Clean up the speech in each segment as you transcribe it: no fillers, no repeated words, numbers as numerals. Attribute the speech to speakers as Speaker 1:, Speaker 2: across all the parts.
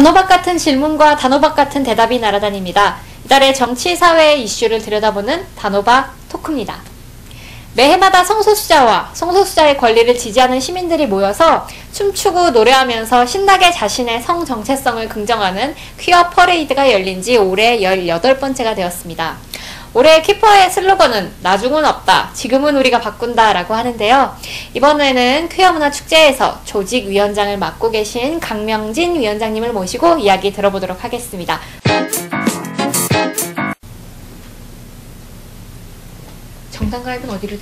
Speaker 1: 단호박 같은 질문과 단호박 같은 대답이 날아다닙니다. 이달의 정치, 사회 이슈를 들여다보는 단호박 토크입니다. 매해마다 성소수자와 성소수자의 권리를 지지하는 시민들이 모여서 춤추고 노래하면서 신나게 자신의 성 정체성을 긍정하는 퀴어 퍼레이드가 열린 지 올해 18번째가 되었습니다. 올해 퀴퍼의 슬로건은 나중은 없다, 지금은 우리가 바꾼다 라고 하는데요. 이번에는 퀴어문화축제에서 조직위원장을 맡고 계신 강명진 위원장님을 모시고 이야기 들어보도록 하겠습니다. 정당 가입은 어디로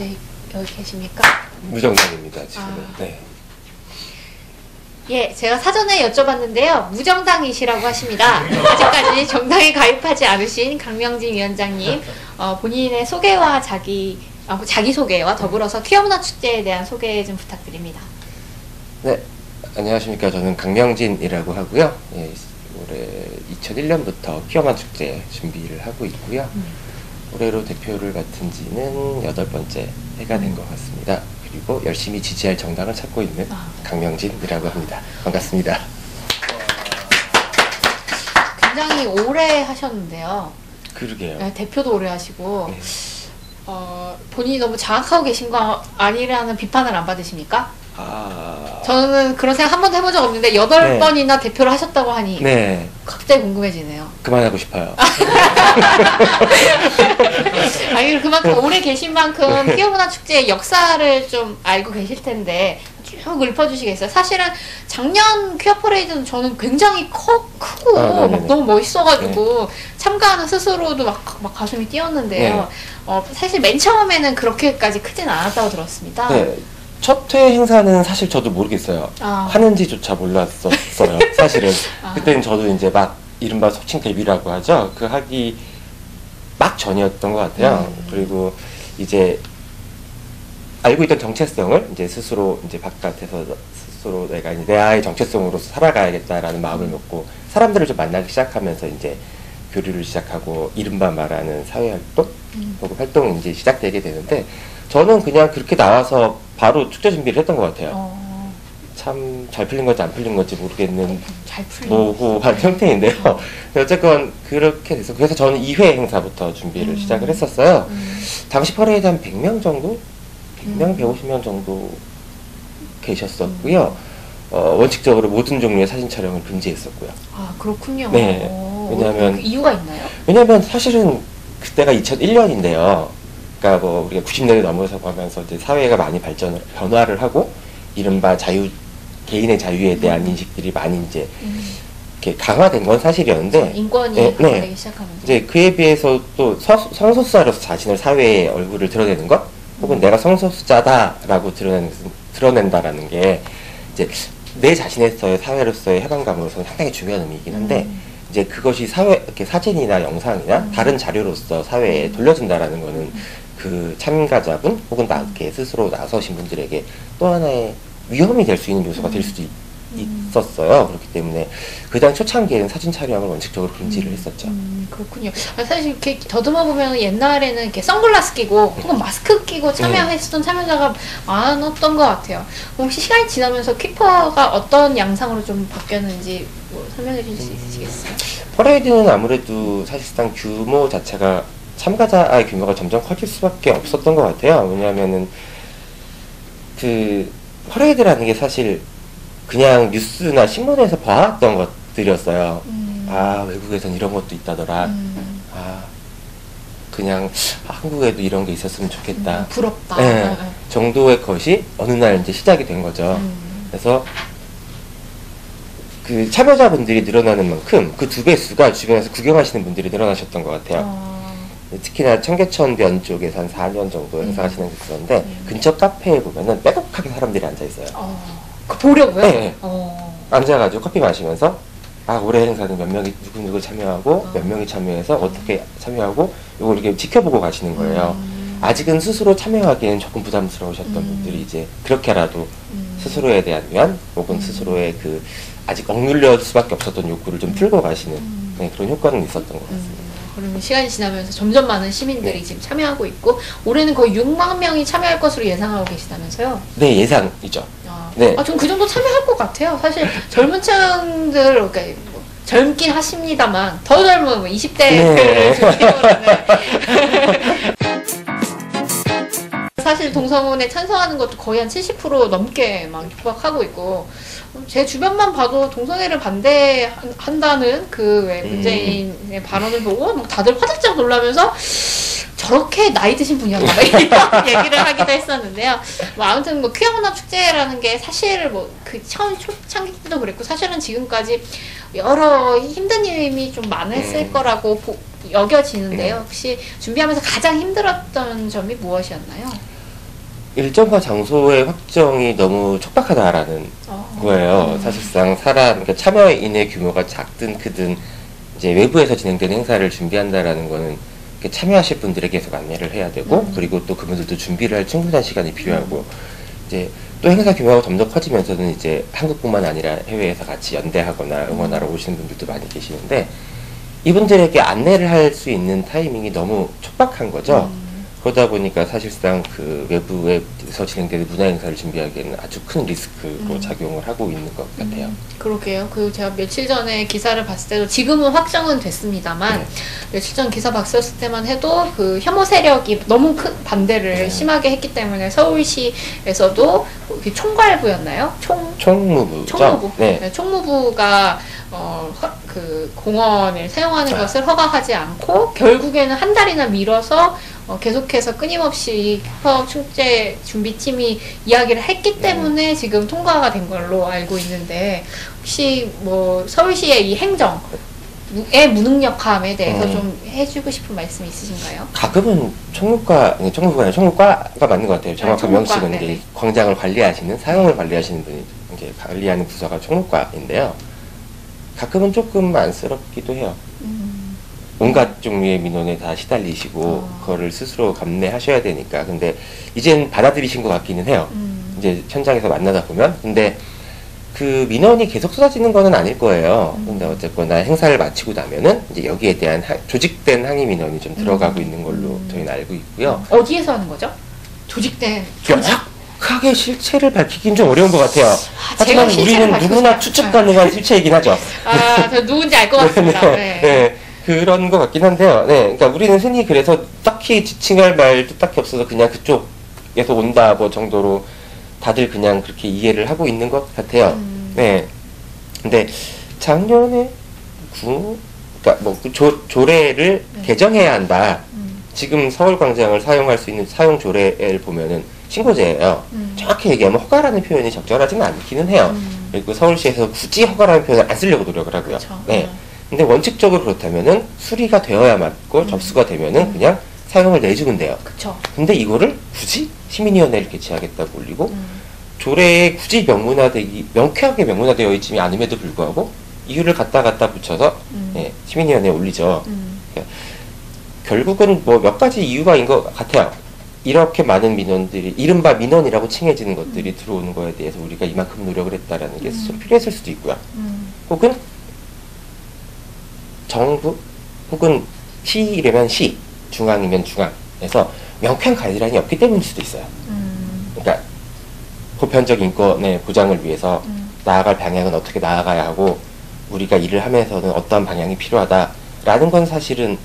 Speaker 1: 여기 계십니까?
Speaker 2: 무정당입니다, 지금은. 네.
Speaker 1: 예, 제가 사전에 여쭤봤는데요. 무정당이시라고 하십니다. 아직까지 정당에 가입하지 않으신 강명진 위원장님, 본인의 소개와 자기소개와 더불어서 퀴어문화축제에 대한 소개 좀 부탁드립니다.
Speaker 2: 네, 안녕하십니까. 저는 강명진이라고 하고요. 예, 올해 2001년부터 퀴어문화축제 준비를 하고 있고요. 올해로 대표를 맡은 지는 8번째 해가 된 것 같습니다. 그리고 열심히 지지할 정당을 찾고 있는 강명진이라고 합니다. 반갑습니다.
Speaker 1: 굉장히 오래 하셨는데요.
Speaker 2: 그러게요.
Speaker 1: 네, 대표도 오래 하시고
Speaker 2: 네.
Speaker 1: 본인이 너무 장악하고 계신 거 아니라는 비판을 안 받으십니까? 저는 그런 생각 한 번도 해본 적 없는데 8번이나 대표를 하셨다고 하니
Speaker 2: 네.
Speaker 1: 갑자기 궁금해지네요.
Speaker 2: 그만하고 싶어요.
Speaker 1: 아니, 그만큼 오래 계신 만큼 퀴어문화축제의 역사를 좀 알고 계실 텐데 쭉 읊어주시겠어요? 사실은 작년 퀴어 퍼레이드는 저는 굉장히 크고 막 너무 멋있어가지고 네. 참가하는 스스로도 막 가슴이 뛰었는데요. 네. 사실 맨 처음에는 그렇게까지 크진 않았다고 들었습니다.
Speaker 2: 네. 첫 회 행사는 사실 저도 모르겠어요. 하는지조차 몰랐었어요. 사실은. 그때는 저도 이제 막 이른바 속칭 데뷔라고 하죠. 그 하기 막 전이었던 것 같아요. 그리고 이제 알고 있던 정체성을 이제 스스로 이제 바깥에서 스스로 내가 이제 내 아의 정체성으로서 살아가야겠다라는 마음을 먹고 사람들을 좀 만나기 시작하면서 이제 교류를 시작하고 이른바 말하는 사회활동 혹은 활동이 이제 시작되게 되는데 저는 그냥 그렇게 나와서 바로 축제 준비를 했던 것 같아요. 참 잘 풀린 건지 안 풀린 건지 모르겠는 모호한 형태인데요. 어쨌건 그렇게 돼서 그래서 저는 2회 행사부터 준비를 시작을 했었어요. 당시 퍼레이드 한 100명 정도? 100명, 150명 정도 계셨었고요. 원칙적으로 모든 종류의 사진 촬영을 금지했었고요.
Speaker 1: 아, 그렇군요.
Speaker 2: 네. 왜냐하면
Speaker 1: 이유가 있나요?
Speaker 2: 왜냐하면 사실은 그때가 2001년인데요. 그러니까 뭐 우리가 90년대 넘어서 가면서 이제 사회가 많이 변화를 하고 이른바 개인의 자유에 대한 인식들이 많이 이제 이렇게 강화된 건 사실이었는데
Speaker 1: 인권이 강화되기 시작하면서
Speaker 2: 이제 그에 비해서 또 성소수자로서 자신을 사회에 얼굴을 드러내는 것 혹은 내가 성소수자다라고 드러낸다라는 게 이제 내 자신에서의 사회로서의 해방감으로서는 상당히 중요한 의미이긴 한데 이제 그것이 이렇게 사진이나 영상이나 다른 자료로서 사회에 돌려진다라는 거는 그 참가자분 혹은 이렇게 스스로 나서신 분들에게 또 하나의 위험이 될 수 있는 요소가 될 수도 있었어요. 그렇기 때문에 그당 초창기에는 사진 촬영을 원칙적으로 금지를 했었죠.
Speaker 1: 그렇군요. 사실 이렇게 더듬어 보면 옛날에는 이렇게 선글라스 끼고 혹은 마스크 끼고 참여했던 참여자가 많았던 것 같아요. 혹시 시간이 지나면서 퀴퍼가 어떤 양상으로 좀 바뀌었는지 설명해 주실 수 있으시겠어요?
Speaker 2: 퍼레이드는 아무래도 사실상 규모 자체가 참가자의 규모가 점점 커질 수밖에 없었던 것 같아요. 왜냐하면은 그 퍼레이드라는 게 사실 그냥 뉴스나 신문에서 봐왔던 것들이었어요. 아, 외국에선 이런 것도 있다더라. 아, 그냥 한국에도 이런 게 있었으면 좋겠다.
Speaker 1: 부럽다.
Speaker 2: 네, 정도의 것이 어느 날 이제 시작이 된 거죠. 그래서 그 참여자분들이 늘어나는 만큼 그 2배 수가 주변에서 구경하시는 분들이 늘어나셨던 것 같아요. 특히나 청계천변 쪽에서 한 4년 정도 행사가 진행됐었는데 근처 카페에 보면은 빼곡하게 사람들이 앉아있어요.
Speaker 1: 보려고요?
Speaker 2: 네. 앉아가지고 커피 마시면서 올해 행사는 몇 명이 누구 참여하고 몇 명이 참여해서 어떻게 참여하고 이걸 이렇게 지켜보고 가시는 거예요. 아직은 스스로 참여하기에는 조금 부담스러우셨던 분들이 이제 그렇게라도 스스로에 대한 위안 혹은 스스로의 그 아직 억눌릴 수밖에 없었던 욕구를 좀 풀고 가시는 그런 효과는 있었던 것 같습니다.
Speaker 1: 그러면 시간이 지나면서 점점 많은 시민들이 지금 참여하고 있고 올해는 거의 6만 명이 참여할 것으로 예상하고 계시다면서요?
Speaker 2: 네, 예상이죠.
Speaker 1: 네. 전 그 정도 참여할 것 같아요. 사실 젊은 층들, 그러니까 젊긴 하십니다만 더 젊은 20대를 준비해오는 사실 동성혼에 찬성하는 것도 거의 한 70% 넘게 막 육박하고 있고 제 주변만 봐도 동성애를 반대한다는 그 왜 문재인의 발언을 보고 막 다들 화들짝 놀라면서 저렇게 나이 드신 분이었나 봐 이런 얘기를 하기도 했었는데요. 뭐 아무튼 뭐 퀴어 문화 축제라는 게 사실 뭐 그 처음 초창기 때도 그랬고 사실은 지금까지 여러 힘든 일이 좀 많았을 거라고 여겨지는데요. 혹시 준비하면서 가장 힘들었던 점이 무엇이었나요?
Speaker 2: 일정과 장소의 확정이 너무 촉박하다라는 거예요. 사실상 그러니까 참여인의 규모가 작든 크든 이제 외부에서 진행되는 행사를 준비한다라는 거는 참여하실 분들에게 계속 안내를 해야 되고 그리고 또 그분들도 준비를 할 충분한 시간이 필요하고 이제 또 행사 규모가 점점 커지면서는 이제 한국뿐만 아니라 해외에서 같이 연대하거나 응원하러 오시는 분들도 많이 계시는데 이분들에게 안내를 할 수 있는 타이밍이 너무 촉박한 거죠. 그러다 보니까 사실상 그 외부에서 진행되는 문화 행사를 준비하기에는 아주 큰 리스크로 작용을 하고 있는 것 같아요.
Speaker 1: 그러게요. 그 제가 며칠 전에 기사를 봤을 때도 지금은 확정은 됐습니다만 며칠 전 기사 봤을 때만 해도 그 혐오 세력이 너무 큰 반대를 심하게 했기 때문에 서울시에서도 총괄부였나요?
Speaker 2: 총무부죠.
Speaker 1: 네, 총무부가 그 공원을 사용하는 것을 허가하지 않고 결국에는 한 달이나 미뤄서 계속해서 끊임없이 힙합 축제 준비팀이 이야기를 했기 때문에 지금 통과가 된 걸로 알고 있는데 혹시 뭐 서울시의 이 행정의 무능력함에 대해서 좀 해주고 싶은 말씀이 있으신가요?
Speaker 2: 가끔은 총무부가 맞는 것 같아요. 정확한 명칭은 이제 광장을 관리하시는 사용을 관리하시는 분이 이제 관리하는 부서가 총무과인데요. 가끔은 조금 안쓰럽기도 해요. 온갖 종류의 민원에 다 시달리시고 그거를 스스로 감내하셔야 되니까 근데 이젠 받아들이신 것 같기는 해요. 이제 현장에서 만나다 보면 근데 그 민원이 계속 쏟아지는 거는 아닐 거예요. 근데 어쨌거나 행사를 마치고 나면은 이제 여기에 대한 조직된 항의 민원이 좀 들어가고 있는 걸로 저희는 알고 있고요.
Speaker 1: 어디에서 하는 거죠? 조직된
Speaker 2: 정확하게 실체를 밝히긴 좀 어려운 것 같아요. 하지만 우리는 누구나 추측 가능한 실체이긴 하죠.
Speaker 1: 저 누군지 알 것 같습니다.
Speaker 2: 네. 그런 것 같긴 한데요. 네, 그러니까 우리는 흔히 그래서 딱히 지칭할 말도 딱히 없어서 그냥 그쪽에서 온다 뭐 정도로 다들 그냥 그렇게 이해를 하고 있는 것 같아요. 네. 근데 작년에 그러니까 뭐 조례를 개정해야 한다. 지금 서울광장을 사용할 수 있는 사용 조례를 보면은 신고제예요. 정확히 얘기하면 허가라는 표현이 적절하지는 않기는 해요. 그리고 서울시에서 굳이 허가라는 표현을 안 쓰려고 노력을 하고요.
Speaker 1: 그쵸.
Speaker 2: 네. 근데 원칙적으로 그렇다면은 수리가 되어야 맞고 접수가 되면은 그냥 사용을 내주면 돼요.
Speaker 1: 그쵸.
Speaker 2: 근데 이거를 굳이 시민위원회를 개최하겠다고 올리고 조례에 굳이 명쾌하게 명문화되어 있지 않음에도 불구하고 이유를 갖다 붙여서 시민위원회에 올리죠. 그러니까 결국은 뭐 몇 가지 이유가 있는 것 같아요. 이렇게 많은 민원들이 이른바 민원이라고 칭해지는 것들이 들어오는 거에 대해서 우리가 이만큼 노력을 했다라는 게 좀 필요했을 수도 있고요. 혹은 정부 혹은 시이면 시, 중앙이면 중앙에서 명쾌한 가이드라인이 없기 때문일 수도 있어요. 그러니까 보편적 인권의 보장을 위해서 나아갈 방향은 어떻게 나아가야 하고 우리가 일을 하면서는 어떠한 방향이 필요하다라는 건 사실은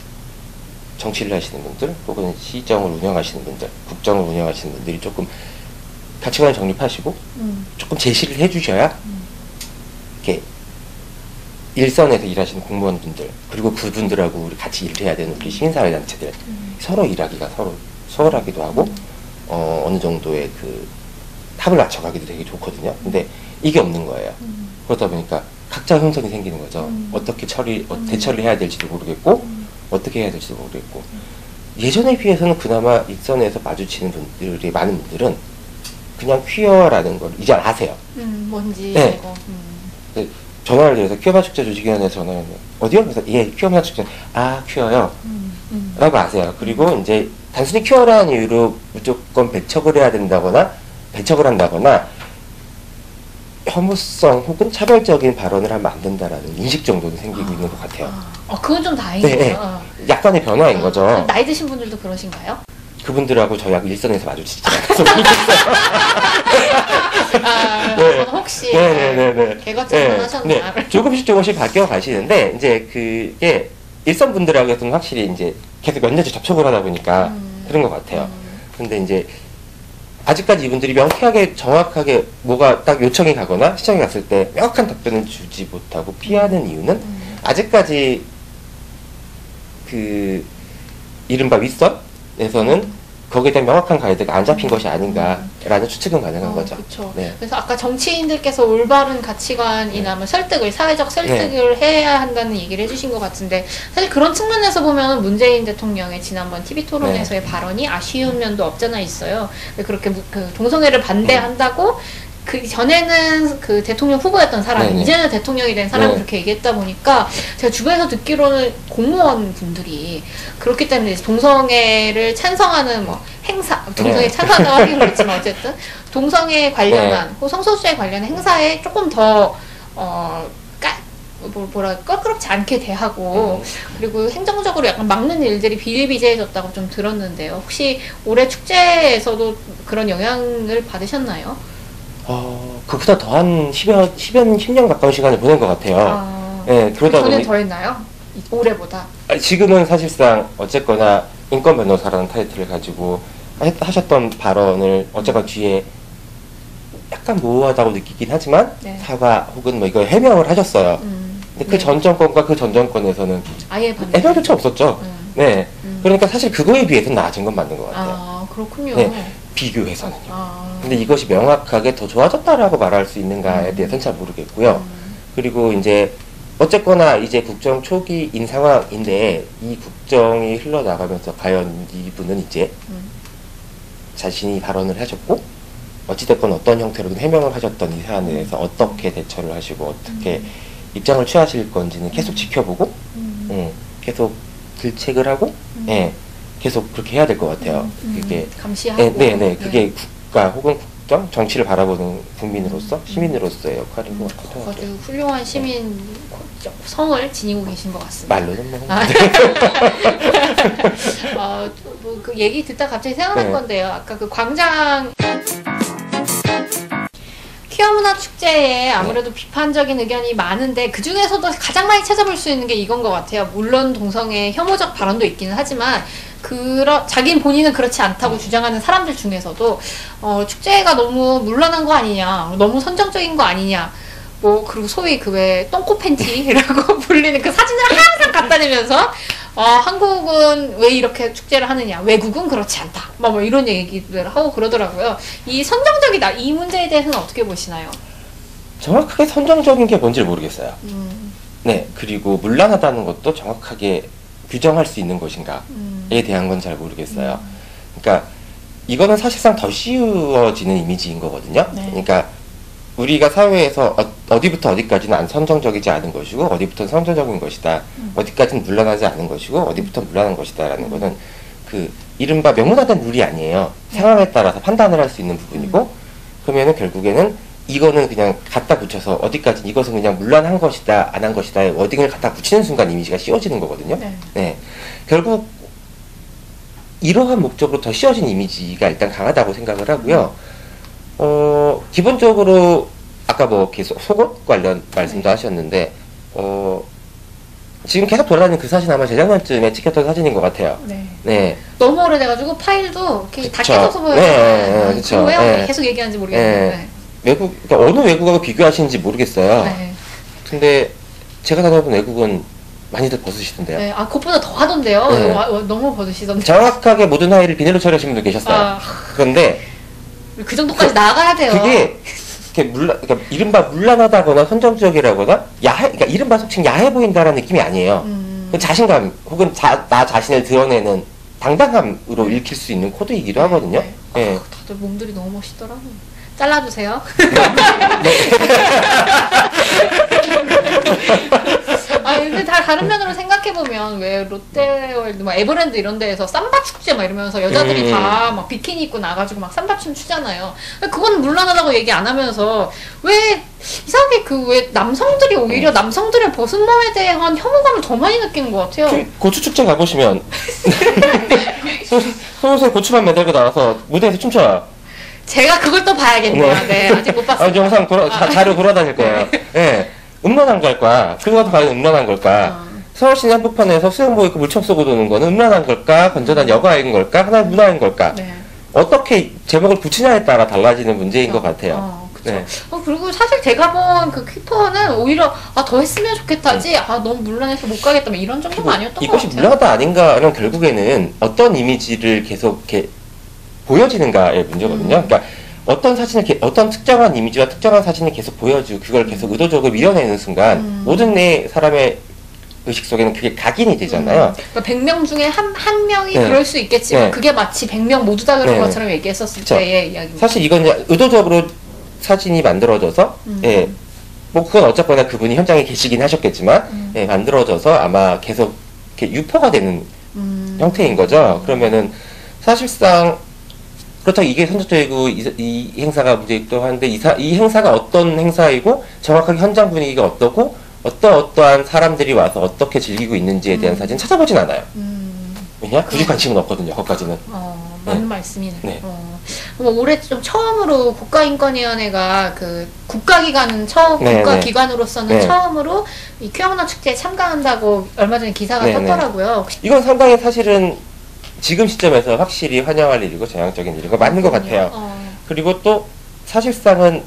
Speaker 2: 정치를 하시는 분들 혹은 시정을 운영하시는 분들, 국정을 운영하시는 분들이 조금 가치관을 정립하시고 조금 제시를 해주셔야 이렇게 일선에서 일하시는 공무원분들 그리고 그분들하고 우리 같이 일을 해야 되는 우리 시민사회단체들 서로 일하기가 서로 수월하기도 하고 어느 정도의 그 합을 맞춰가기도 되게 좋거든요. 근데 이게 없는 거예요. 그러다 보니까 각자 혼선이 생기는 거죠. 어떻게 대처를 해야 될지도 모르겠고 어떻게 해야 될지도 모르겠고 예전에 비해서는 그나마 일선에서 마주치는 분들이 많은 분들은 그냥 퀴어라는 걸 이제 아세요.
Speaker 1: 뭔지
Speaker 2: 네. 전화를 드려서 퀴어 문화 축제 조직위원회 전화를 어디요? 그래서 예, 퀴어 문화 축제. 아, 퀴어요. 라고 아세요. 그리고 이제 단순히 퀴어라는 이유로 무조건 배척을 한다거나 혐오성 혹은 차별적인 발언을 하면 안 된다라는 인식 정도는 생기고 있는 것 같아요.
Speaker 1: 그건 좀 다행이네요.
Speaker 2: 네, 약간의 변화인 거죠.
Speaker 1: 나이 드신 분들도 그러신가요?
Speaker 2: 그분들하고 저희하고 일선에서 마주치지 않아서 모르겠어요.
Speaker 1: 저는 혹시 개거처럼 하셨나?
Speaker 2: 네. 조금씩 바뀌어 가시는데 이제 그게 일선 분들하고는 확실히 이제 계속 몇 년째 접촉을 하다 보니까 그런 것 같아요. 근데 이제 아직까지 이분들이 명쾌하게 정확하게 뭐가 딱 요청이 가거나 시청에 갔을 때 명확한 답변을 주지 못하고 피하는 이유는 아직까지 그 이른바 윗선에서는 거기에 대한 명확한 가이드가 안 잡힌 것이 아닌가라는 추측은 가능한 거죠.
Speaker 1: 그렇죠.
Speaker 2: 네.
Speaker 1: 그래서 아까 정치인들께서 올바른 가치관이나 뭐 설득을, 사회적 설득을 해야 한다는 얘기를 해주신 것 같은데, 사실 그런 측면에서 보면 문재인 대통령의 지난번 TV 토론에서의 발언이 아쉬운 면도 없잖아 있어요. 그렇게 그 동성애를 반대한다고 그 전에는 그 대통령 후보였던 사람이 이제는 대통령이 된 사람이 그렇게 얘기했다 보니까 제가 주변에서 듣기로는 공무원 분들이 그렇기 때문에 동성애를 찬성하는 뭐 행사, 동성애 찬성한다고 하긴 그렇지만 어쨌든 동성애 관련한 혹 성소수자에 관련한 행사에 조금 더 껄끄럽지 않게 대하고 그리고 행정적으로 약간 막는 일들이 비일비재해졌다고 좀 들었는데요. 혹시 올해 축제에서도 그런 영향을 받으셨나요?
Speaker 2: 그보다 더 한 10년 가까운 시간을 보낸 것 같아요. 네, 그러다
Speaker 1: 보니. 전에 더 했나요? 올해보다?
Speaker 2: 지금은 사실상 어쨌거나 인권 변호사라는 타이틀을 가지고 하셨던 발언을 어쨌거나 뒤에 약간 모호하다고 느끼긴 하지만 사과 혹은 뭐 이거 해명을 하셨어요. 근데 그 전 정권과 그 전 정권에서는
Speaker 1: 아예
Speaker 2: 해명조차 없었죠. 네. 그러니까 사실 그거에 비해서는 나아진 건 맞는 것 같아요.
Speaker 1: 그렇군요.
Speaker 2: 네. 비교해서는요. 근데 이것이 명확하게 더 좋아졌다라고 말할 수 있는가에 대해서는 잘 모르겠고요. 그리고 이제 어쨌거나 이제 국정 초기인 상황인데 이 국정이 흘러나가면서 과연 이분은 이제 자신이 발언을 하셨고 어찌됐건 어떤 형태로든 해명을 하셨던 이 사안에 대해서 어떻게 대처를 하시고 어떻게 입장을 취하실 건지는 계속 지켜보고 계속 질책을 하고 계속 그렇게 해야 될 것 같아요. 그게
Speaker 1: 감시하고.
Speaker 2: 그게 국가 혹은 국정, 정치를 바라보는 국민으로서, 시민으로서의 역할인 것 같아요.
Speaker 1: 아주 훌륭한 시민 성을 지니고 계신 것 같습니다.
Speaker 2: 말로는 뭐.
Speaker 1: 그 얘기 듣다 갑자기 생각난 건데요. 아까 그 광장 퀴어 문화 축제에 아무래도 비판적인 의견이 많은데 그 중에서도 가장 많이 찾아볼 수 있는 게 이건 것 같아요. 물론 동성애 혐오적 발언도 있기는 하지만 자기 본인은 그렇지 않다고 주장하는 사람들 중에서도 축제가 너무 문란한 거 아니냐, 너무 선정적인 거 아니냐, 뭐 그리고 소위 그 외 똥꼬 팬티라고 불리는 그 사진을 항상 갖다 대면서 한국은 왜 이렇게 축제를 하느냐, 외국은 그렇지 않다, 뭐 이런 얘기들 하고 그러더라고요. 이 선정적이다, 이 문제에 대해서는 어떻게 보시나요?
Speaker 2: 정확하게 선정적인 게 뭔지 모르겠어요. 네, 그리고 문란하다는 것도 정확하게 규정할 수 있는 것인가에 대한 건 잘 모르겠어요. 그러니까 이거는 사실상 더 씌워지는 이미지인 거거든요. 그러니까 우리가 사회에서 어디부터 어디까지는 안 선정적이지 않은 것이고 어디부터는 선정적인 것이다, 어디까지는 문란하지 않은 것이고 어디부터 문란한 것이다 라는 거는 그 이른바 명문화된 룰이 아니에요. 상황에 따라서 판단을 할 수 있는 부분이고, 그러면은 결국에는 이거는 그냥 갖다 붙여서 어디까지 이것은 그냥 문란한 것이다, 안 한 것이다의 워딩을 갖다 붙이는 순간 이미지가 씌워지는 거거든요. 네. 결국 이러한 목적으로 더 씌워진 이미지가 일단 강하다고 생각을 하고요. 기본적으로 아까 뭐 계속 속옷 관련 말씀도 하셨는데 지금 계속 돌아다니는 그 사진 아마 재작년쯤에 찍혔던 사진인 것 같아요. 네.
Speaker 1: 너무 오래돼가지고 파일도 이렇게 다 깨져서 보여요. 그쵸. 왜 계속 얘기하는지 모르겠는데.
Speaker 2: 그러니까 어느 외국하고 비교하시는지 모르겠어요. 근데 제가 다녀본 외국은 많이들 벗으시던데요.
Speaker 1: 그것보다 더 하던데요. 너무 벗으시던데.
Speaker 2: 정확하게 모든 하의를 비닐로 처리하신 분도 계셨어요. 그런데
Speaker 1: 그 정도까지 나가야 돼요.
Speaker 2: 그게 그러니까 이른바 문란하다거나 선정적이라거나 그러니까 이른바 속칭 야해 보인다라는 느낌이 아니에요. 자신감 혹은 나 자신을 드러내는 당당함으로 읽힐 수 있는 코드이기도 하거든요.
Speaker 1: 다들 몸들이 너무 멋있더라고. 잘라주세요. 근데 다른 면으로 생각해보면 왜 롯데월드, 막 에버랜드 이런 데에서 삼바 축제 막 이러면서 여자들이 다 막 비키니 입고 나가지고 막 삼바춤 추잖아요. 그건 문란하다고 얘기 안 하면서 왜 이상하게 왜 남성들이 오히려 남성들의 벗은 몸에 대한 혐오감을 더 많이 느끼는 것 같아요.
Speaker 2: 고추 축제 가보시면 소소에 고추만 매달고 나와서 무대에서 춤춰요.
Speaker 1: 제가 그걸 또 봐야겠네요. 네, 네 아직 못 봤어요.
Speaker 2: 영상 자료 돌아다닐 거예요. 네. 음란한 걸까? 그것도 과연 음란한 걸까? 서울시내 한복판에서 수영복 입고 물총 쏘고 도는 거는 음란한 걸까? 건전한 여가인 걸까? 하나의 문화인 걸까? 네. 어떻게 제목을 붙이냐에 따라 달라지는 문제인 것 같아요.
Speaker 1: 네. 그리고 사실 제가 본 그 퀴퍼는 오히려 더 했으면 좋겠다지 너무 물란해서 못 가겠다 이런 정도가 아니었던 것 같아요.
Speaker 2: 이것이 물란하다 아닌가는 결국에는 어떤 이미지를 계속 이렇게 보여지는가의 문제거든요. 그러니까 어떤 사진을 어떤 특정한 이미지와 특정한 사진을 계속 보여주고 그걸 계속 의도적으로 밀어내는 순간 모든 사람의 의식 속에는 그게 각인이 되잖아요.
Speaker 1: 그러니까 100명 중에 한 명이 네. 그럴 수 있겠지만 네. 그게 마치 100명 모두 다 그런 네. 것처럼 얘기했었을 그쵸. 때의 이야기입니다.
Speaker 2: 사실 이건 의도적으로 사진이 만들어져서 예, 뭐 그건 어쨌거나 그분이 현장에 계시긴 하셨겠지만 예, 만들어져서 아마 계속 이렇게 유포가 되는 형태인 거죠. 그러면은 사실상 그렇다고 이게 선정적이고 이 행사가 문제있기도 한데 이 행사가 어떤 행사이고 정확하게 현장 분위기가 어떠고 어떠한 사람들이 와서 어떻게 즐기고 있는지에 대한 사진 찾아보진 않아요. 왜냐? 굳이 관심은 없거든요. 거기까지는.
Speaker 1: 맞는 네. 말씀이네. 네. 올해 좀 처음으로 국가인권위원회가 그 국가기관은 국가기관으로서는 네. 처음으로 이 퀴어문화 축제에 참가한다고 얼마 전에 기사가 떴더라고요.
Speaker 2: 이건 상당히 사실은 지금 시점에서 확실히 환영할 일이고 전향적인 일이고 맞는 것 같아요. 그리고 또 사실상은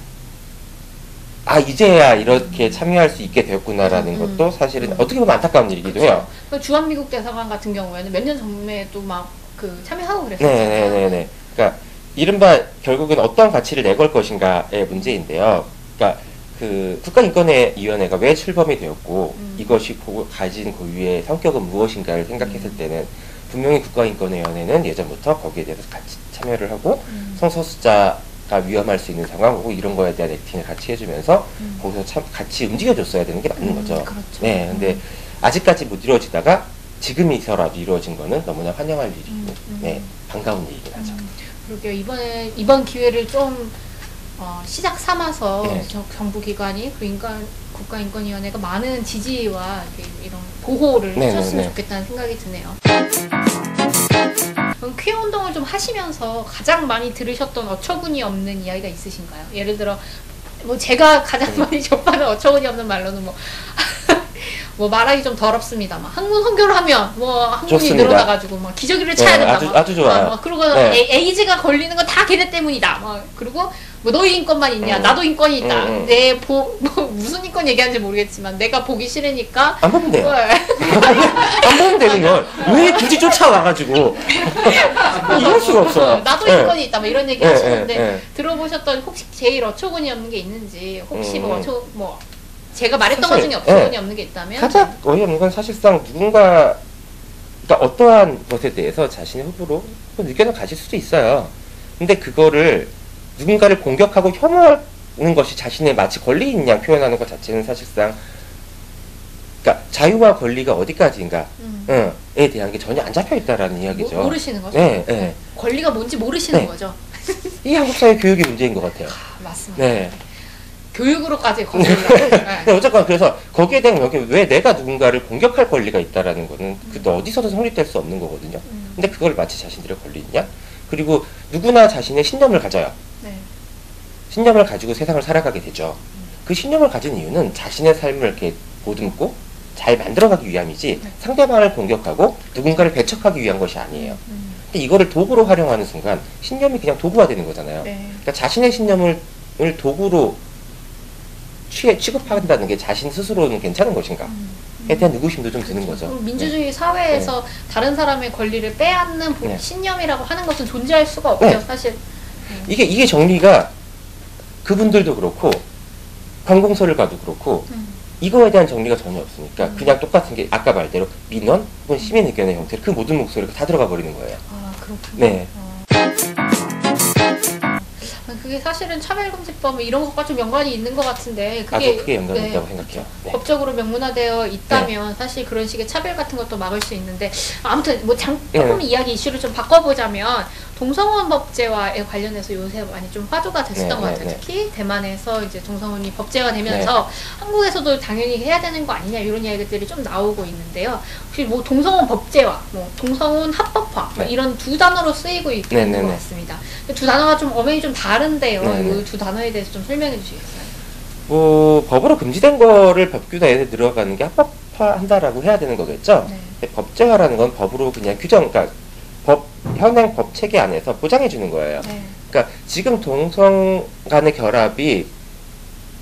Speaker 2: 이제야 이렇게 참여할 수 있게 되었구나라는 것도 사실은 어떻게 보면 안타까운 일이기도 해요.
Speaker 1: 주한미국 대사관 같은 경우에는 몇 년 전에도 막 참여하고 그랬어요.
Speaker 2: 네네네. 그러니까 이른바 결국은 어떤 가치를 내걸 것인가의 문제인데요. 그러니까 그 국가인권위원회가 왜 출범이 되었고 이것이 가진 고유의 성격은 무엇인가를 생각했을 때는 분명히 국가인권위원회는 예전부터 거기에 대해서 같이 참여를 하고 성소수자가 위험할 수 있는 상황이고 이런 거에 대한 액팅을 같이 해주면서 거기서 같이 움직여줬어야 되는 게 맞는 거죠.
Speaker 1: 그렇죠.
Speaker 2: 네, 근데 아직까지 못 이루어지다가 지금이서라도 이루어진 거는 너무나 환영할 일이고, 네, 반가운 일이긴 하죠.
Speaker 1: 그러게요. 이번 기회를 좀 시작 삼아서 네. 정부기관이 국가인권위원회가 많은 지지와 이런 보호를 해줬으면 좋겠다는 생각이 드네요. 그럼 퀴어 운동을 좀 하시면서 가장 많이 들으셨던 어처구니 없는 이야기가 있으신가요? 예를 들어 뭐 제가 가장 많이 접하는 어처구니 없는 말로는 뭐 말하기 좀 더럽습니다만 학문 선교를 하면 뭐 학문이 늘어나가지고 뭐 기저귀를 차야 된다.
Speaker 2: 아주 좋아요.
Speaker 1: 그리고 에이즈가 걸리는 건 다 걔네 때문이다. 그리고 뭐 너희 인권만 있냐? 나도 인권이 있다. 뭐 무슨 인권 얘기하는지 모르겠지만 내가 보기 싫으니까
Speaker 2: 안 보면 돼요. 안 보면 되는 걸 왜 굳이 쫓아와가지고 이럴 수가 없어.
Speaker 1: 나도 인권이 있다. 뭐 이런 얘기 하시는데 들어보셨던 혹시 제일 어처구니 없는 게 있는지 혹시 뭐 제가 말했던 것 중에 어처구니 없는 게 있다면
Speaker 2: 가장 어이없는 건 사실상 누군가 그러니까 어떠한 것에 대해서 자신의 호불호 의견을 가질 수도 있어요. 근데 그거를 누군가를 공격하고 혐오하는 것이 자신의 마치 권리인 양 표현하는 것 자체는 사실상 그러니까 자유와 권리가 어디까지인가에 대한 게 전혀 안 잡혀 있다라는 이야기죠.
Speaker 1: 모르시는 거죠?
Speaker 2: 네.
Speaker 1: 권리가 뭔지 모르시는 거죠.
Speaker 2: 이 한국 사회 교육이 문제인 것 같아요.
Speaker 1: 맞습니다. 네. 교육으로까지 거슬러.
Speaker 2: 네, 어쨌건 그래서 거기에 대한 왜 내가 누군가를 공격할 권리가 있다라는 거는 그 어디서도 성립될 수 없는 거거든요. 근데 그걸 마치 자신들의 권리냐? 그리고 누구나 자신의 신념을 가져요. 네. 신념을 가지고 세상을 살아가게 되죠. 그 신념을 가진 이유는 자신의 삶을 이렇게 보듬고 잘 만들어가기 위함이지 상대방을 공격하고 누군가를 배척하기 위한 것이 아니에요. 근데 이거를 도구로 활용하는 순간 신념이 그냥 도구가 되는 거잖아요. 그러니까 자신의 신념을 도구로 취급한다는 게 자신 스스로는 괜찮은 것인가에 대한 의구심도 좀 드는 거죠.
Speaker 1: 민주주의 사회에서 다른 사람의 권리를 빼앗는 신념이라고 하는 것은 존재할 수가 없죠, 사실.
Speaker 2: 이게 정리가 그분들도 그렇고 관공서를 가도 그렇고 이거에 대한 정리가 전혀 없으니까 그냥 똑같은 게 아까 말대로 민원 혹은 시민 의견의 형태로 그 모든 목소리가 다 들어가 버리는 거예요.
Speaker 1: 그렇군요.
Speaker 2: 네.
Speaker 1: 그게 사실은 차별금지법 이런 것과 좀 연관이 있는 것 같은데 그게
Speaker 2: 크게 연관이 있다고 생각해요. 네.
Speaker 1: 법적으로 명문화되어 있다면 사실 그런 식의 차별 같은 것도 막을 수 있는데 아무튼 뭐 조금 이야기 이슈를 좀 바꿔보자면 동성혼 법제와에 관련해서 요새 많이 좀 화두가 됐었던
Speaker 2: 네,
Speaker 1: 것 같아요.
Speaker 2: 네,
Speaker 1: 특히 대만에서 이제 동성혼이 법제가 되면서 한국에서도 당연히 해야 되는 거 아니냐 이런 이야기들이 좀 나오고 있는데요. 혹시 뭐 동성혼 법제화, 뭐 동성혼 합법화 뭐 이런 두 단어로 쓰이고 있는 것 같습니다. 두 단어가 좀 엄연히 좀 다른데요. 이 두 단어에 대해서 좀 설명해 주시겠어요?
Speaker 2: 뭐 법으로 금지된 거를 법규내에 들어가는 게 합법화한다라고 해야 되는 거겠죠. 법제화라는 건 법으로 그냥 규정, 그러니까 현행 법 체계 안에서 보장해 주는 거예요. 그러니까 지금 동성 간의 결합이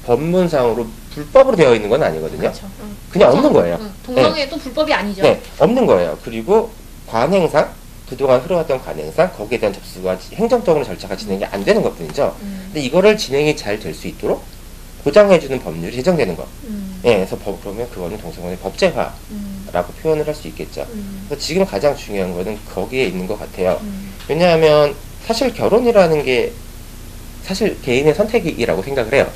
Speaker 2: 법문상으로 불법으로 되어 있는 건 아니거든요.
Speaker 1: 그렇죠.
Speaker 2: 그냥 없는 거예요.
Speaker 1: 동성애도 불법이 아니죠.
Speaker 2: 네, 없는 거예요. 그리고 관행상 그동안 흘러왔던 관행상 거기에 대한 접수가 행정적으로 절차가 진행이 안 되는 것뿐이죠. 근데 이거를 진행이 잘 될 수 있도록 보장해주는 법률이 제정되는 것. 그래서 그러면 그거는 동성혼의 법제화라고 표현을 할 수 있겠죠. 그래서 지금 가장 중요한 거는 거기에 있는 것 같아요. 왜냐하면 사실 결혼이라는 게 사실 개인의 선택이라고 생각을 해요.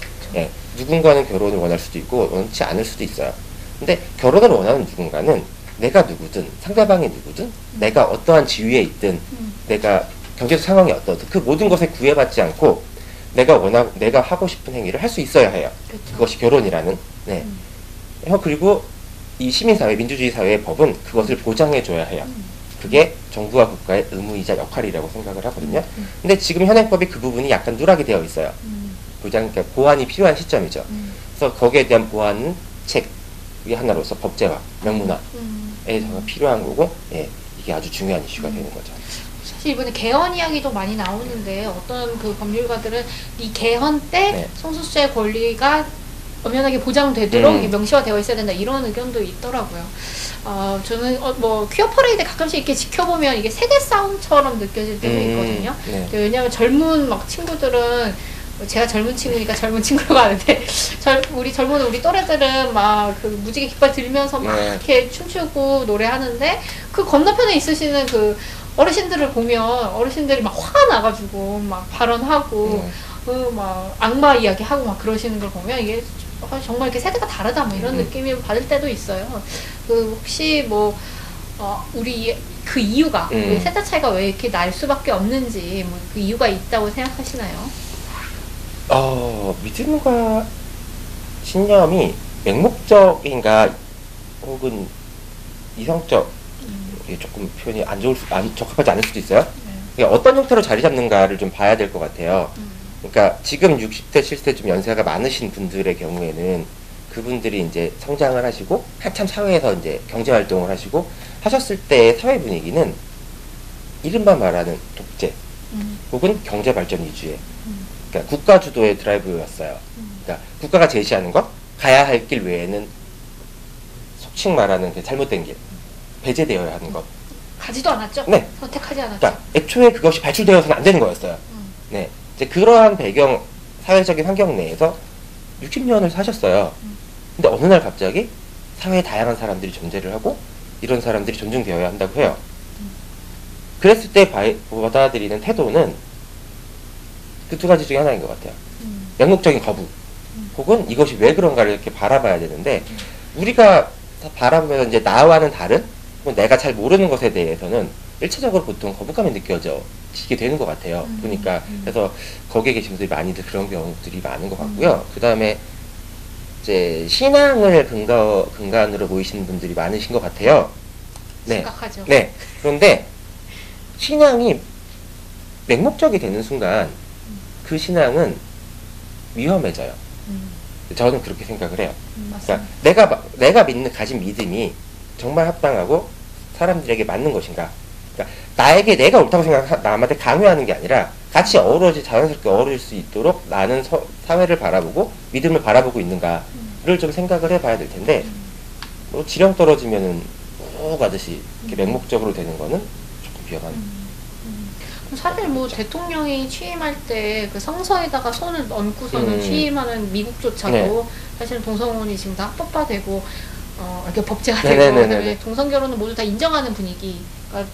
Speaker 2: 누군가는 결혼을 원할 수도 있고 원치 않을 수도 있어요. 근데 결혼을 원하는 누군가는 내가 누구든 상대방이 누구든 내가 어떠한 지위에 있든 내가 경제적 상황이 어떠든 그 모든 것에 구애받지 않고 내가 하고 싶은 행위를 할 수 있어야 해요.
Speaker 1: 그렇죠.
Speaker 2: 그것이 결혼이라는. 그리고 이 시민사회, 민주주의 사회의 법은 그것을 보장해줘야 해요. 그게 정부와 국가의 의무이자 역할이라고 생각을 하거든요. 근데 지금 현행법이 그 부분이 약간 누락이 되어 있어요. 그러니까 보완이 필요한 시점이죠. 그래서 거기에 대한 보완 책이 하나로서 법제화, 명문화에 필요한 거고, 이게 아주 중요한 이슈가 되는 거죠.
Speaker 1: 사실 이번에 개헌 이야기도 많이 나오는데 어떤 그 법률가들은 이 개헌 때 성소수자의 권리가 엄연하게 보장되도록 명시화되어 있어야 된다 이런 의견도 있더라고요. 저는 뭐 퀴어 퍼레이드 가끔씩 이렇게 지켜보면 이게 세대 싸움처럼 느껴질 때도 있거든요. 왜냐하면 젊은 막 친구들은 제가 젊은 친구니까 젊은 친구라고 하는데 우리 또래들은 막 그 무지개 깃발 들면서 막 이렇게 춤추고 노래하는데 그 건너편에 있으시는 그 어르신들을 보면 어르신들이 막 화가 나가지고 막 발언하고 막 악마 이야기하고 막 그러시는 걸 보면 이게 정말 이렇게 세대가 다르다 뭐 이런 느낌을 받을 때도 있어요. 그 혹시 뭐 우리 그 이유가 세대 차이가 왜 이렇게 날 수밖에 없는지 뭐 그 이유가 있다고 생각하시나요?
Speaker 2: 믿음과 신념이 맹목적인가 혹은 이성적 조금 표현이 적합하지 않을 수도 있어요. 그러니까 어떤 형태로 자리 잡는가를 좀 봐야 될 것 같아요. 그러니까 지금 60대, 70대 좀 연세가 많으신 분들의 경우에는 그분들이 이제 성장을 하시고 한참 사회에서 이제 경제 활동을 하시고 하셨을 때의 사회 분위기는 이른바 말하는 독재 혹은 경제 발전 위주의 그러니까 국가 주도의 드라이브였어요. 그러니까 국가가 제시하는 것, 가야 할 길 외에는 속칭 말하는 그 잘못된 길, 배제되어야 하는 것.
Speaker 1: 가지도 않았죠?
Speaker 2: 네.
Speaker 1: 선택하지 않았죠?
Speaker 2: 그러니까 애초에 그것이 발출되어서는 안 되는 거였어요. 네. 이제 그러한 배경, 사회적인 환경 내에서 60년을 사셨어요. 근데 어느 날 갑자기 사회에 다양한 사람들이 존재를 하고 이런 사람들이 존중되어야 한다고 해요. 그랬을 때 받아들이는 태도는 그 두 가지 중에 하나인 것 같아요. 맹목적인 거부 혹은 이것이 왜 그런가를 이렇게 바라봐야 되는데 우리가 바라보면 이제 나와는 다른 내가 잘 모르는 것에 대해서는 일차적으로 보통 거부감이 느껴지게 되는 것 같아요. 보니까 그래서 거기에 계신 분들이 많이들 그런 경우들이 많은 것 같고요. 그 다음에 이제 신앙을 근간으로 보이시는 분들이 많으신 것 같아요. 네.
Speaker 1: 심각하죠.
Speaker 2: 네. 그런데 신앙이 맹목적이 되는 순간 그 신앙은 위험해져요. 저는 그렇게 생각을 해요. 그러니까 내가 가진 믿음이 정말 합당하고 사람들에게 맞는 것인가? 그러니까 나에게 내가 옳다고 생각하고 남한테 강요하는 게 아니라 같이 자연스럽게 어우러질 수 있도록 나는 사회를 바라보고 믿음을 바라보고 있는가를 좀 생각을 해봐야 될 텐데 뭐 지령 떨어지면은 오 가듯이 이렇게 맹목적으로 되는 거는 조금 위험한.
Speaker 1: 사실 뭐 대통령이 취임할 때 그 성서에다가 손을 얹고서는 취임하는 미국조차도 사실은 동성혼이 지금 다 합법화되고 이렇게 법제가 되고 그다음에 동성 결혼은 모두 다 인정하는 분위기가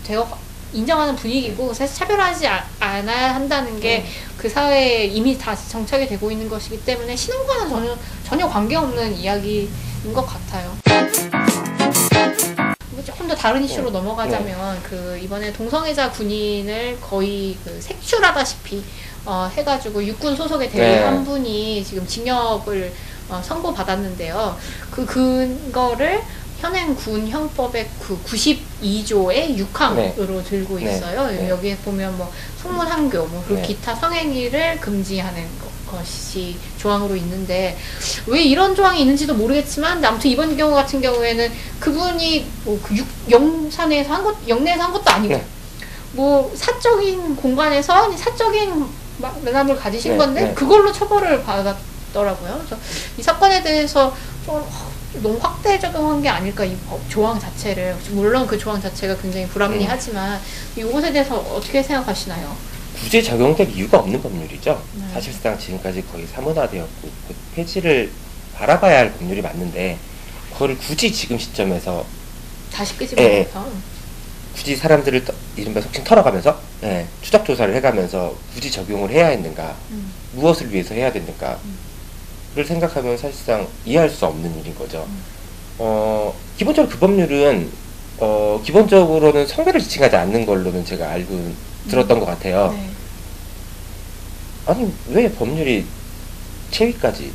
Speaker 1: 인정하는 분위기고 사실 차별하지 않아야 한다는 게 그 사회에 이미 다 정착이 되고 있는 것이기 때문에 신앙과는 전혀 관계없는 이야기인 것 같아요. 조금 더 다른 이슈로 넘어가자면 그 이번에 동성애자 군인을 거의 그 색출하다시피 해가지고 육군 소속의 대위 한 분이 지금 징역을 선고받았는데요. 그 근거를 현행 군 형법의 그 92조의 6항으로 들고 있어요. 여기에 보면 뭐 성문한교, 그리고 기타 성행위를 금지하는 것이 조항으로 있는데 왜 이런 조항이 있는지도 모르겠지만 아무튼 이번 경우 같은 경우에는 그분이 뭐그 영내에서 한 것도 아니고 뭐 사적인 공간에서 사적인 면함을 가지신 건데 그걸로 처벌을 받았더라고요. 그래서 이 사건에 대해서 좀 너무 확대 적용한 게 아닐까, 이 조항 자체를. 물론 그 조항 자체가 굉장히 불합리하지만 이것에 대해서 어떻게 생각하시나요?
Speaker 2: 굳이 적용될 이유가 없는 법률이죠. 사실상 지금까지 거의 사문화되었고 그 폐지를 바라봐야 할 법률이 맞는데 그거를 굳이 지금 시점에서
Speaker 1: 다시 끄집어내서
Speaker 2: 굳이 사람들을 이른바 속칭 털어가면서 추적 조사를 해가면서 굳이 적용을 해야 했는가, 무엇을 위해서 해야 됐는가 를 생각하면 사실상 이해할 수 없는 일인 거죠. 기본적으로 그 법률은 기본적으로는 성별을 지칭하지 않는 걸로는 제가 알고 들었던 것 같아요. 아니 왜 법률이 체위까지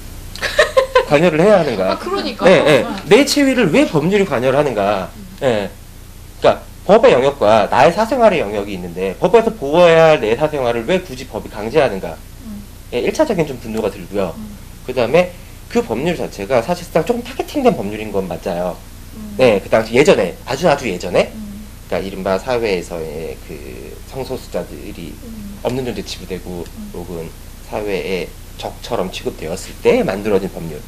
Speaker 2: 관여를 해야 하는가?
Speaker 1: 그러니까.
Speaker 2: 내 체위를 왜 법률이 관여를 하는가? 그러니까 법의 영역과 나의 사생활의 영역이 있는데 법에서 보호해야 할 내 사생활을 왜 굳이 법이 강제하는가? 1차적인 좀 분노가 들고요. 그 다음에 그 법률 자체가 사실상 조금 타겟팅된 법률인 건 맞아요. 그 당시 예전에, 아주 예전에, 그러니까 이른바 사회에서의 그 성소수자들이 없는 존재 치부되고 혹은 사회의 적처럼 취급되었을 때 만들어진 법률,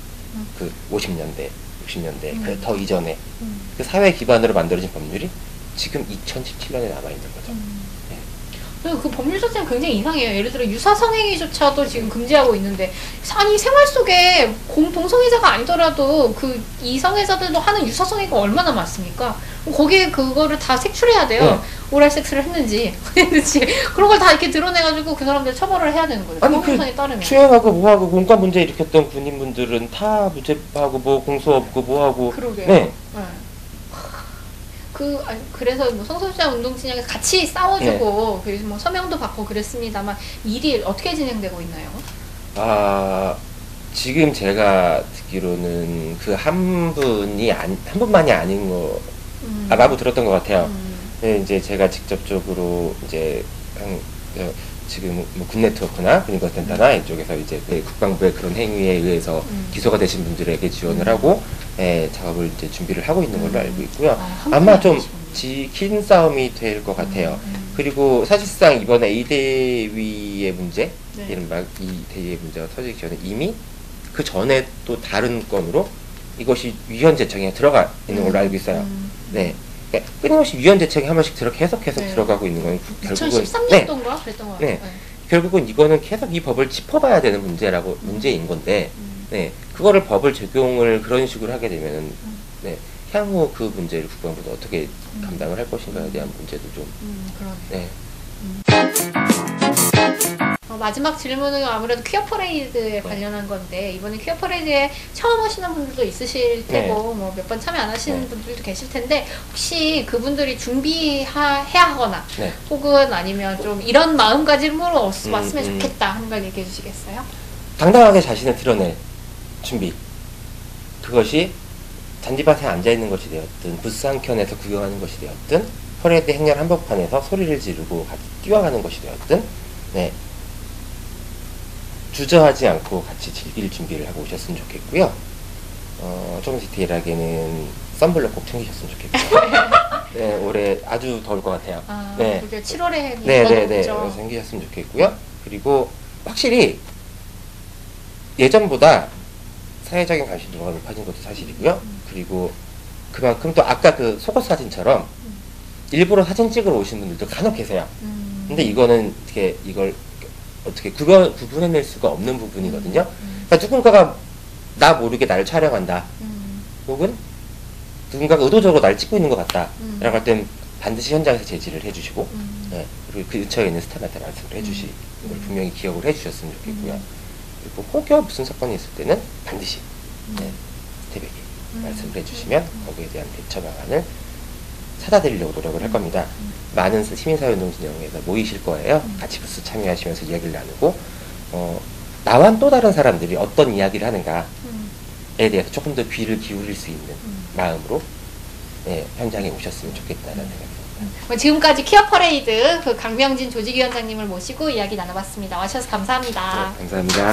Speaker 2: 그 50년대, 60년대, 그 더 이전에 그 사회 기반으로 만들어진 법률이 지금 2017년에 남아있는 거죠.
Speaker 1: 그 법률 자체는 굉장히 이상해요. 예를 들어 유사성행위조차도 지금 금지하고 있는데, 아니 생활 속에 동성애자가 아니더라도 그 이성애자들도 하는 유사성행위가 얼마나 많습니까? 거기에 그거를 다 색출해야 돼요. 오랄 섹스를 했는지 그런 걸 다 이렇게 드러내가지고 그 사람들 처벌을 해야 되는 거죠.
Speaker 2: 아니
Speaker 1: 형평성에 따르면.
Speaker 2: 추행하고 뭐하고 공권 문제 일으켰던 군인분들은 다 무죄하고 뭐 공소 없고 뭐하고.
Speaker 1: 그러게요. 그래서 뭐 성소수자 운동 진영에서 같이 싸워주고 그래서 뭐 서명도 받고 그랬습니다만 일이 어떻게 진행되고 있나요?
Speaker 2: 지금 제가 듣기로는 그 한 분만이 아닌 거 라고 들었던 것 같아요. 이제 제가 직접적으로 이제 지금 뭐 굿네트워크나 군인권센터나 이쪽에서 이제 그 국방부의 그런 행위에 의해서 기소가 되신 분들에게 지원을 하고 작업을 이제 준비를 하고 있는 걸로 알고 있고요. 아마 좀 지킨 싸움이 될 것 같아요. 그리고 사실상 이번에 A대위의 문제, 이른바 이 대위의 문제가 터지기 전에 이미 그 전에 또 다른 건으로 이것이 위헌 제청에 들어가 있는 걸로 알고 있어요. 그러니까 끊임없이 위헌 제청이 한 번씩 계속 들어가고 있는 건 결국은
Speaker 1: 2013년도인가 그랬던 것 같아요.
Speaker 2: 결국은 이거는 계속 이 법을 짚어봐야 되는 문제인 건데, 그거를 법을 적용을 그런 식으로 하게 되면은, 향후 그 문제를 국방부도 어떻게 감당을 할 것인가에 대한 문제도 좀,
Speaker 1: 마지막 질문은 아무래도 퀴어 퍼레이드에 관련한 건데, 이번에 퀴어 퍼레이드에 처음 오시는 분들도 있으실 테고 뭐 몇 번 참여 안 하시는 분들도 계실 텐데, 혹시 그분들이 준비해야 하거나 혹은 아니면 좀 이런 마음가짐으로 왔으면 좋겠다 하는 걸 얘기해 주시겠어요?
Speaker 2: 당당하게 자신을 드러낼 준비. 그것이 잔디밭에 앉아있는 것이 되었든 부스 한 켠에서 구경하는 것이 되었든 퍼레이드 행렬 한복판에서 소리를 지르고 같이 뛰어가는 것이 되었든 주저하지 않고 같이 즐길 준비를 하고 오셨으면 좋겠고요. 좀 디테일하게는 썬블럭 꼭 챙기셨으면 좋겠고요. 올해 아주 더울 것 같아요.
Speaker 1: 그게 7월에
Speaker 2: 챙기셨으면 좋겠고요. 그리고 확실히 예전보다 사회적인 관심도가 높아진 것도 사실이고요. 그리고 그만큼 또 아까 그 속옷 사진처럼 일부러 사진 찍으러 오신 분들도 간혹 계세요. 근데 이거는 이걸 어떻게 구분해낼 수가 없는 부분이거든요. 그러니까 누군가가 나 모르게 나를 촬영한다. 혹은 누군가가 의도적으로 나를 찍고 있는 것 같다. 라고 할 땐 반드시 현장에서 제지를 해주시고, 그리고 그 근처에 있는 스타한테 말씀을 해주시는 걸 분명히 기억을 해주셨으면 좋겠고요. 그리고 혹여 무슨 사건이 있을 때는 반드시 스텝에게 말씀을 해주시면 거기에 대한 대처 방안을 찾아드리려고 노력을 할 겁니다. 많은 시민사회운동 진영에서 모이실 거예요. 같이 부스 참여하시면서 이야기를 나누고 나와 또 다른 사람들이 어떤 이야기를 하는가에 대해서 조금 더 귀를 기울일 수 있는 마음으로 현장에 오셨으면 좋겠다는 생각입니다.
Speaker 1: 지금까지 퀴어 퍼레이드 그 강명진 조직위원장님을 모시고 이야기 나눠봤습니다. 와주셔서 감사합니다.
Speaker 2: 네, 감사합니다.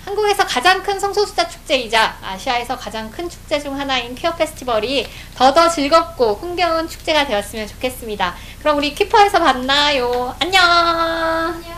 Speaker 1: 한국에서 가장 큰 성소수자 축제이자 아시아에서 가장 큰 축제 중 하나인 퀴어 페스티벌이 더더 즐겁고 흥겨운 축제가 되었으면 좋겠습니다. 그럼 우리 퀴퍼에서 만나요. 안녕.